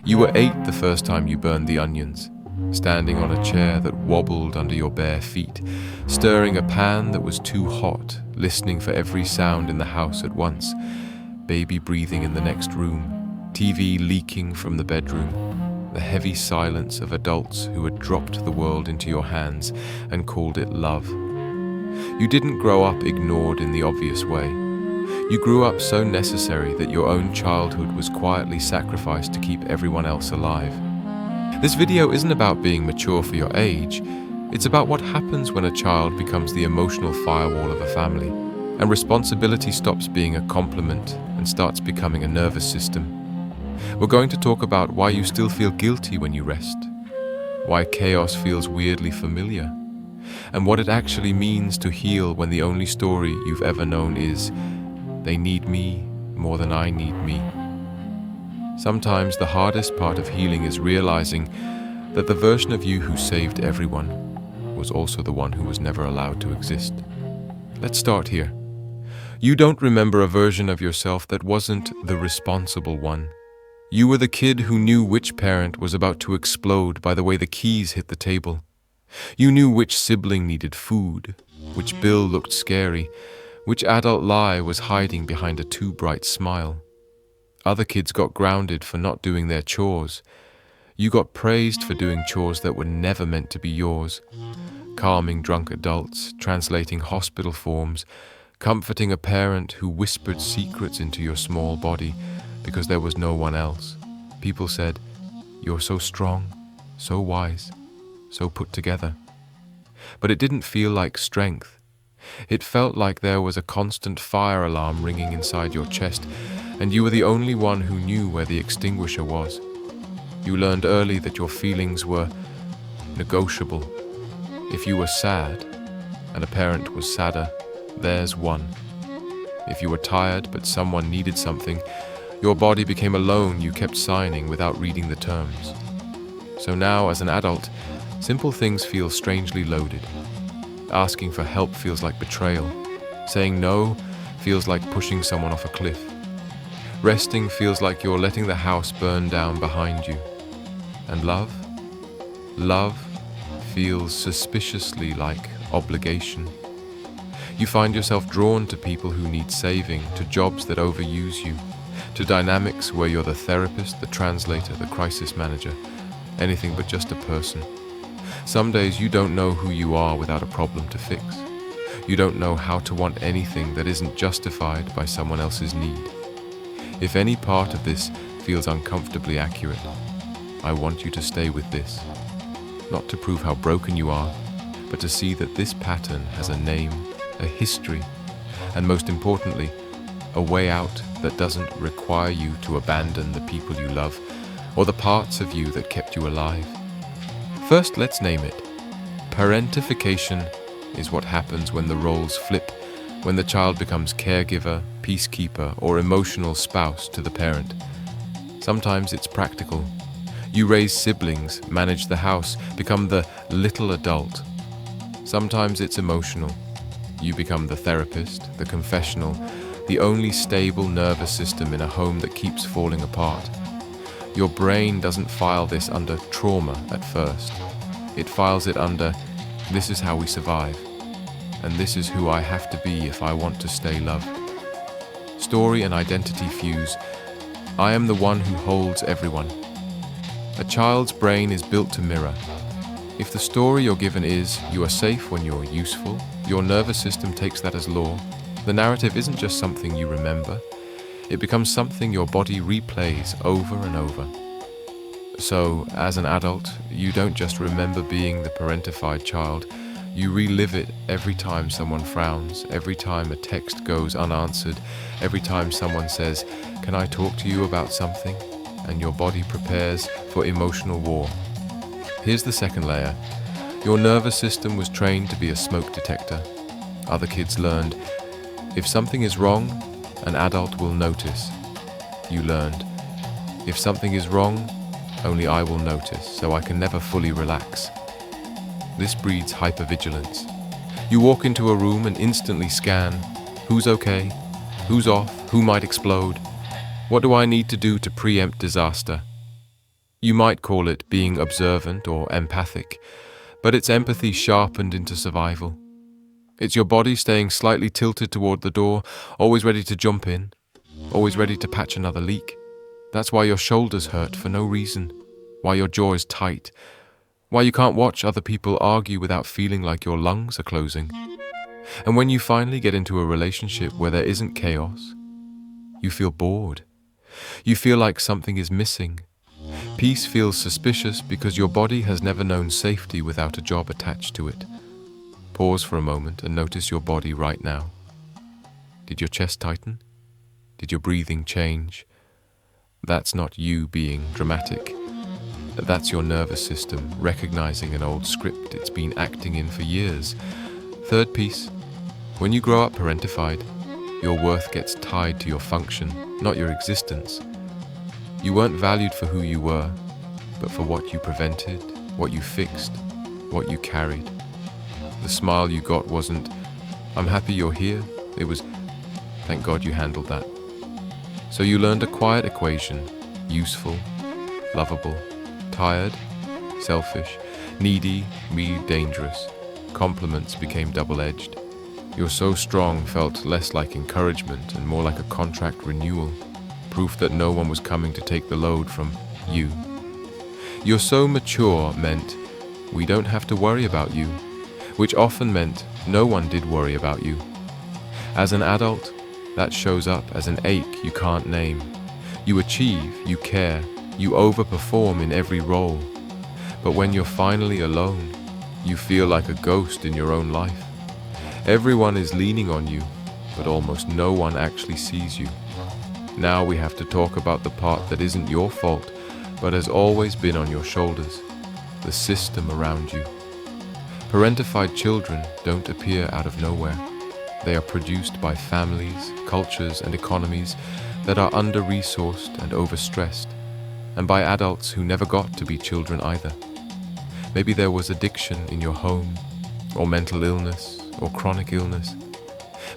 You were 8 the first time you burned the onions, standing on a chair that wobbled under your bare feet, stirring a pan that was too hot, listening for every sound in the house at once, baby breathing in the next room, TV leaking from the bedroom, the heavy silence of adults who had dropped the world into your hands and called it love. You didn't grow up ignored in the obvious way. You grew up so necessary that your own childhood was quietly sacrificed to keep everyone else alive. This video isn't about being mature for your age, it's about what happens when a child becomes the emotional firewall of a family, and responsibility stops being a compliment and starts becoming a nervous system. We're going to talk about why you still feel guilty when you rest, why chaos feels weirdly familiar, and what it actually means to heal when the only story you've ever known is, they need me more than I need me. Sometimes the hardest part of healing is realizing that the version of you who saved everyone was also the one who was never allowed to exist. Let's start here. You don't remember a version of yourself that wasn't the responsible one. You were the kid who knew which parent was about to explode by the way the keys hit the table. You knew which sibling needed food, which bill looked scary, which adult lie was hiding behind a too bright smile. Other kids got grounded for not doing their chores. You got praised for doing chores that were never meant to be yours. Calming drunk adults, translating hospital forms, comforting a parent who whispered secrets into your small body because there was no one else. People said, "You're so strong, so wise, so put together." But it didn't feel like strength. It felt like there was a constant fire alarm ringing inside your chest, and you were the only one who knew where the extinguisher was. You learned early that your feelings were negotiable. If you were sad, and a parent was sadder, there's one. If you were tired but someone needed something, your body became a loan you kept signing without reading the terms. So now, as an adult, simple things feel strangely loaded. Asking for help feels like betrayal. Saying no feels like pushing someone off a cliff. Resting feels like you're letting the house burn down behind you. And love? Love feels suspiciously like obligation. You find yourself drawn to people who need saving, to jobs that overuse you, to dynamics where you're the therapist, the translator, the crisis manager, anything but just a person. Some days you don't know who you are without a problem to fix. You don't know how to want anything that isn't justified by someone else's need. If any part of this feels uncomfortably accurate, I want you to stay with this. Not to prove how broken you are, but to see that this pattern has a name, a history, and most importantly, a way out that doesn't require you to abandon the people you love or the parts of you that kept you alive. First, let's name it. Parentification is what happens when the roles flip, when the child becomes caregiver, peacekeeper, or emotional spouse to the parent. Sometimes it's practical. You raise siblings, manage the house, become the little adult. Sometimes it's emotional. You become the therapist, the confessional, the only stable nervous system in a home that keeps falling apart. Your brain doesn't file this under trauma at first. It files it under, this is how we survive, and this is who I have to be if I want to stay loved. Story and identity fuse. I am the one who holds everyone. A child's brain is built to mirror. If the story you're given is, you are safe when you're useful, your nervous system takes that as law. The narrative isn't just something you remember. It becomes something your body replays over and over. So, as an adult, you don't just remember being the parentified child, you relive it every time someone frowns, every time a text goes unanswered, every time someone says, "Can I talk to you about something?" and your body prepares for emotional war. Here's the second layer. Your nervous system was trained to be a smoke detector. Other kids learned, if something is wrong, an adult will notice. You learned, if something is wrong, only I will notice, so I can never fully relax. This breeds hypervigilance. You walk into a room and instantly scan, who's okay, who's off, who might explode, what do I need to do to preempt disaster? You might call it being observant or empathic, but it's empathy sharpened into survival. It's your body staying slightly tilted toward the door, always ready to jump in, always ready to patch another leak. That's why your shoulders hurt for no reason, why your jaw is tight, why you can't watch other people argue without feeling like your lungs are closing. And when you finally get into a relationship where there isn't chaos, you feel bored. You feel like something is missing. Peace feels suspicious because your body has never known safety without a job attached to it. Pause for a moment and notice your body right now. Did your chest tighten? Did your breathing change? That's not you being dramatic. That's your nervous system recognizing an old script it's been acting in for years. Third piece, when you grow up parentified, your worth gets tied to your function, not your existence. You weren't valued for who you were, but for what you prevented, what you fixed, what you carried. The smile you got wasn't, "I'm happy you're here." It was, "Thank God you handled that." So you learned a quiet equation: useful, lovable, tired, selfish, needy, really dangerous. Compliments became double-edged. "You're so strong" felt less like encouragement and more like a contract renewal, proof that no one was coming to take the load from you. "You're so mature" meant, "We don't have to worry about you," which often meant no one did worry about you. As an adult, that shows up as an ache you can't name. You achieve, you care, you overperform in every role. But when you're finally alone, you feel like a ghost in your own life. Everyone is leaning on you, but almost no one actually sees you. Now we have to talk about the part that isn't your fault, but has always been on your shoulders, the system around you. Parentified children don't appear out of nowhere. They are produced by families, cultures, and economies that are under-resourced and overstressed, and by adults who never got to be children either. Maybe there was addiction in your home, or mental illness, or chronic illness.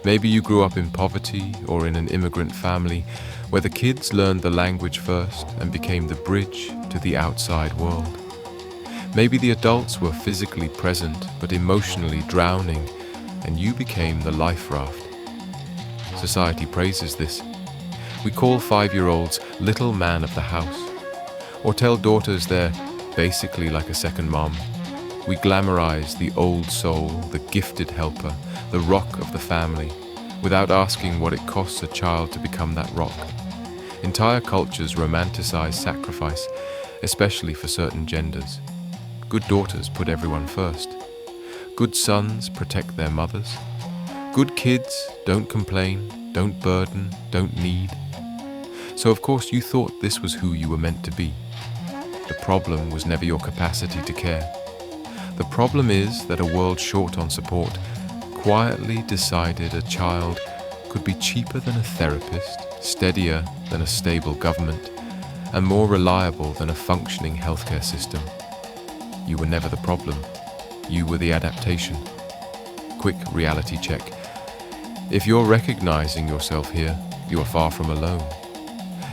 Maybe you grew up in poverty or in an immigrant family where the kids learned the language first and became the bridge to the outside world. Maybe the adults were physically present but emotionally drowning, and you became the life raft. Society praises this. We call 5-year-olds little man of the house, or tell daughters they're basically like a second mom. We glamorize the old soul, the gifted helper, the rock of the family, without asking what it costs a child to become that rock. Entire cultures romanticize sacrifice, especially for certain genders. Good daughters put everyone first. Good sons protect their mothers. Good kids don't complain, don't burden, don't need. So of course you thought this was who you were meant to be. The problem was never your capacity to care. The problem is that a world short on support quietly decided a child could be cheaper than a therapist, steadier than a stable government, and more reliable than a functioning healthcare system. You were never the problem. You were the adaptation. Quick reality check. If you're recognizing yourself here, you are far from alone.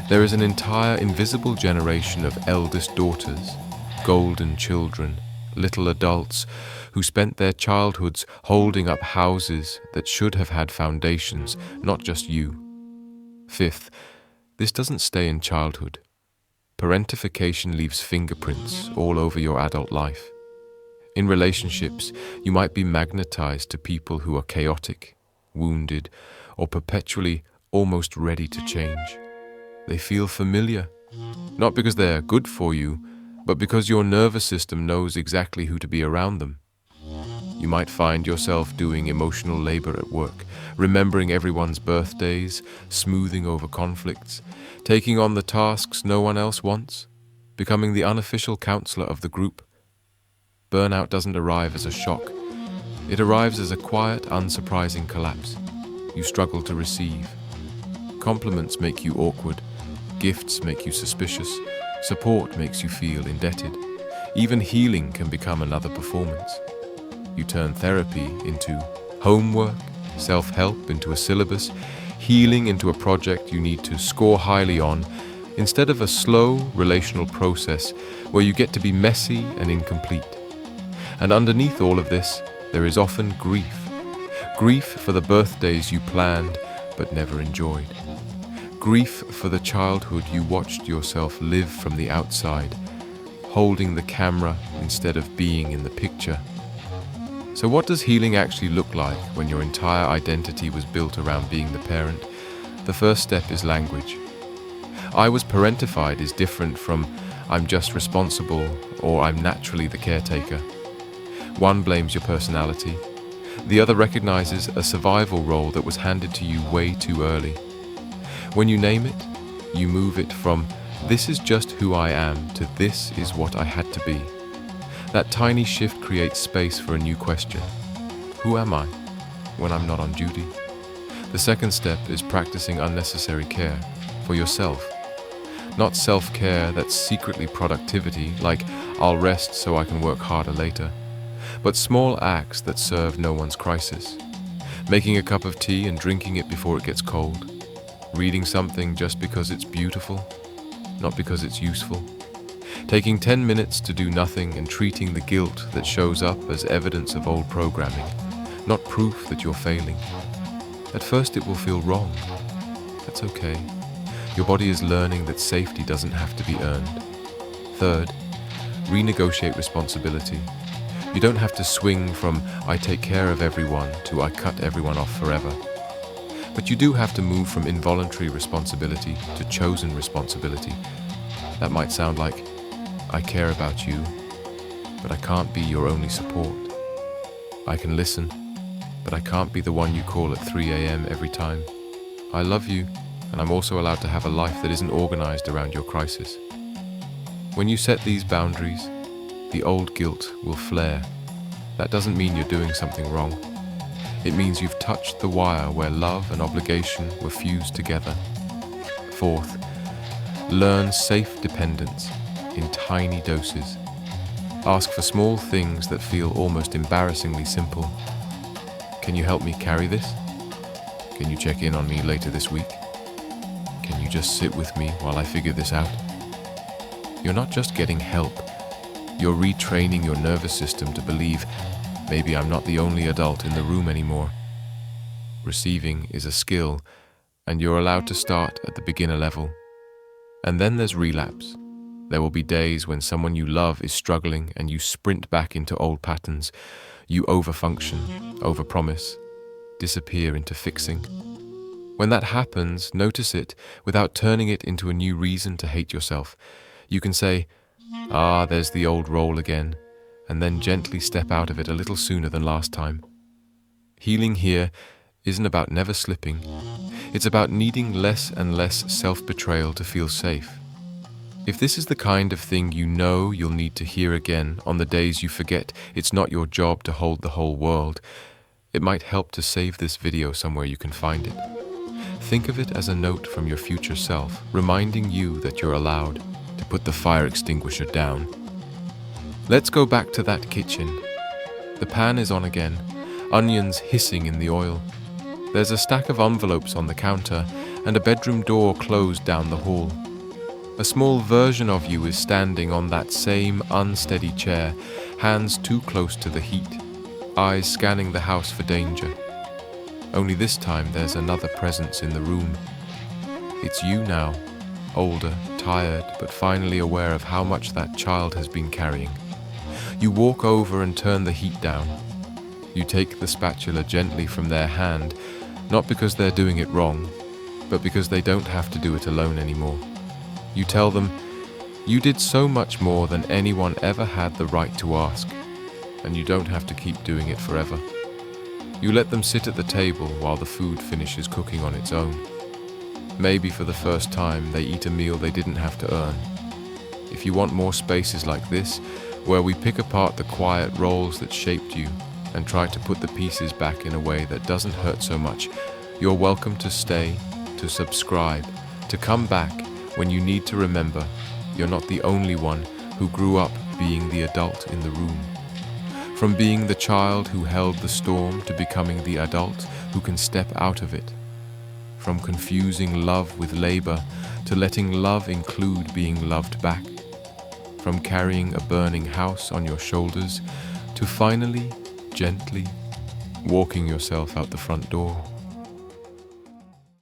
There is an entire invisible generation of eldest daughters, golden children, little adults who spent their childhoods holding up houses that should have had foundations, not just you. Fifth, this doesn't stay in childhood. Parentification leaves fingerprints all over your adult life. In relationships, you might be magnetized to people who are chaotic, wounded, or perpetually almost ready to change. They feel familiar, not because they're good for you, but because your nervous system knows exactly who to be around them. You might find yourself doing emotional labor at work, remembering everyone's birthdays, smoothing over conflicts, taking on the tasks no one else wants, becoming the unofficial counselor of the group. Burnout doesn't arrive as a shock. It arrives as a quiet, unsurprising collapse. You struggle to receive. Compliments make you awkward. Gifts make you suspicious. Support makes you feel indebted. Even healing can become another performance. You turn therapy into homework, self-help into a syllabus, healing into a project you need to score highly on, instead of a slow relational process where you get to be messy and incomplete. And underneath all of this, there is often grief. Grief for the birthdays you planned but never enjoyed. Grief for the childhood you watched yourself live from the outside, holding the camera instead of being in the picture. So what does healing actually look like when your entire identity was built around being the parent? The first step is language. I was parentified is different from I'm just responsible or I'm naturally the caretaker. One blames your personality. The other recognizes a survival role that was handed to you way too early. When you name it, you move it from this is just who I am to this is what I had to be. That tiny shift creates space for a new question. Who am I when I'm not on duty? The second step is practicing unnecessary care for yourself. Not self-care that's secretly productivity, like I'll rest so I can work harder later, but small acts that serve no one's crisis. Making a cup of tea and drinking it before it gets cold. Reading something just because it's beautiful, not because it's useful. Taking 10 minutes to do nothing and treating the guilt that shows up as evidence of old programming, not proof that you're failing. At first it will feel wrong. That's okay. Your body is learning that safety doesn't have to be earned. Third, renegotiate responsibility. You don't have to swing from I take care of everyone to I cut everyone off forever. But you do have to move from involuntary responsibility to chosen responsibility. That might sound like, I care about you, but I can't be your only support. I can listen, but I can't be the one you call at 3 a.m. every time. I love you, and I'm also allowed to have a life that isn't organized around your crisis. When you set these boundaries, the old guilt will flare. That doesn't mean you're doing something wrong. It means you've touched the wire where love and obligation were fused together. Fourth, learn safe dependence in tiny doses. Ask for small things that feel almost embarrassingly simple. Can you help me carry this? Can you check in on me later this week? Can you just sit with me while I figure this out? You're not just getting help. You're retraining your nervous system to believe, maybe I'm not the only adult in the room anymore. Receiving is a skill, and you're allowed to start at the beginner level. And then there's relapse. There will be days when someone you love is struggling and you sprint back into old patterns. You overfunction, overpromise, disappear into fixing. When that happens, notice it without turning it into a new reason to hate yourself. You can say, there's the old role again, and then gently step out of it a little sooner than last time. Healing here isn't about never slipping. It's about needing less and less self-betrayal to feel safe. If this is the kind of thing you know you'll need to hear again on the days you forget it's not your job to hold the whole world, it might help to save this video somewhere you can find it. Think of it as a note from your future self, reminding you that you're allowed to put the fire extinguisher down. Let's go back to that kitchen. The pan is on again, onions hissing in the oil. There's a stack of envelopes on the counter and a bedroom door closed down the hall. A small version of you is standing on that same unsteady chair, hands too close to the heat, eyes scanning the house for danger. Only this time there's another presence in the room. It's you now, older, tired, but finally aware of how much that child has been carrying. You walk over and turn the heat down. You take the spatula gently from their hand, not because they're doing it wrong, but because they don't have to do it alone anymore. You tell them, you did so much more than anyone ever had the right to ask, and you don't have to keep doing it forever. You let them sit at the table while the food finishes cooking on its own. Maybe for the first time they eat a meal they didn't have to earn. If you want more spaces like this, where we pick apart the quiet roles that shaped you and try to put the pieces back in a way that doesn't hurt so much, you're welcome to stay, to subscribe, to come back when you need to remember you're not the only one who grew up being the adult in the room. From being the child who held the storm to becoming the adult who can step out of it. from confusing love with labor to letting love include being loved back, from carrying a burning house on your shoulders to finally, gently, walking yourself out the front door.